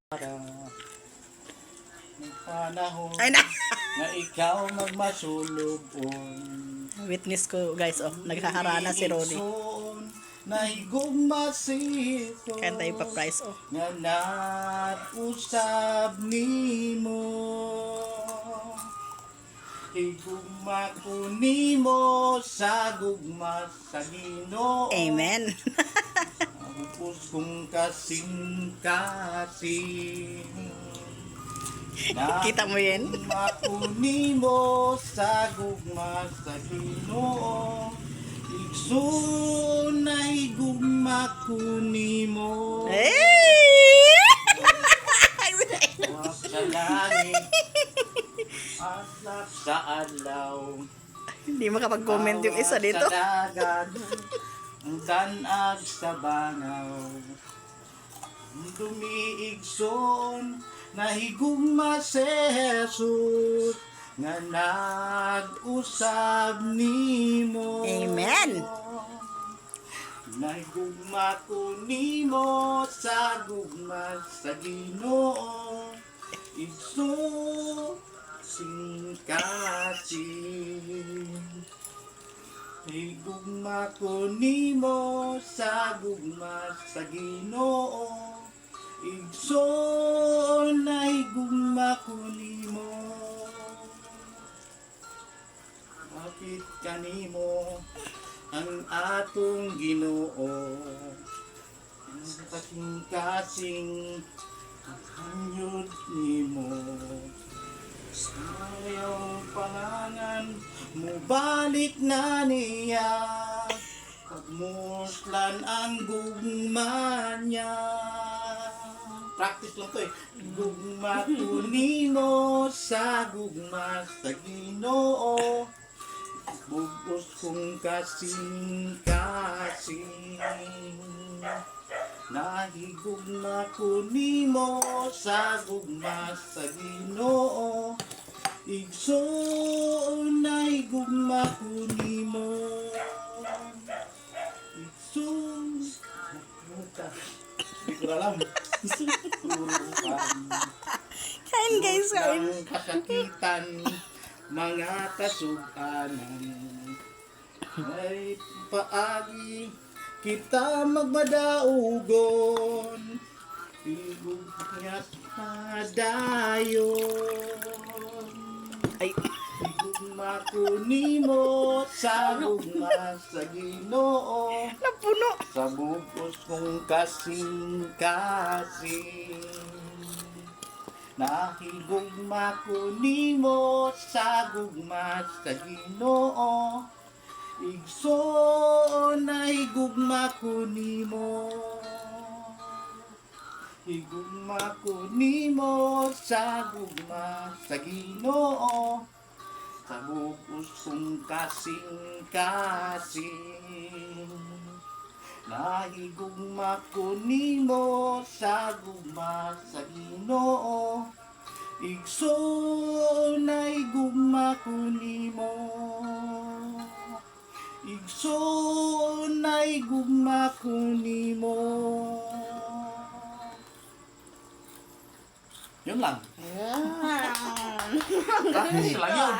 Ng panahon Ay na. na ikaw magmasulubon. Witness ko guys, oh, naghaharana si Rodi. Na higugma sito Kanta yung pa-price, oh. nga nag-usab nimo. Higugma ko nimo sa gugma sa Ginoo. Amen. Upos kong kasing-kasing. Kita mo yan? Makuni mo sa gugma sa Ginoo. Igsoon na higugma kuni mo. Hey! Sa langit aslap sa adlaw. Hindi makapag-comment yung isa dito. Sa dagat ang tanag sa bangaw. Dumiigsoon na higugma si Jesus nga nag-usab nimo. Amen. Nahigugma ko nimo sa gugma sa Ginoo. Igso singkasing. Higugma ko nimo sa gugma sa Ginoo. Igso na higugma ko nimo. Kapit kanimo ang atong Ginoo. Ang kasing-kasing hanyod nimo. Sa iyong pangalan mubalik na niya. Pagmuslan ang gugma niya. Practice lang to eh. Gugma ko nimo sa gugma sa Ginoo. Bugos kong kasing-kasing. Nahigugma ko nimo sa gugma sa Ginoo. Igsoon na higugma ko nimo. Igsoon. Hindi ko alam. Kain guys, kain. Ang kasakitan, mga kasuganan, ay paagi kita magmadaugon. Tigog niya dayon. Ay, Gugma ko nimo sa gugma sa Ginoo. napuno. Sa bugos kong kasing-kasing. Nahigugma ko nimo sa gugma sa Ginoo. Igsoon na higugma ko nimo. Higugma ko nimo sa gugma sa Ginoo. Sa bugos kong kasing-kasing. Nahigugma ko nimo sa gugma sa Ginoo. Igsoon na higugma ko nimo. Igsoon na higugma ko nimo. Yun lang. Practice lang yun.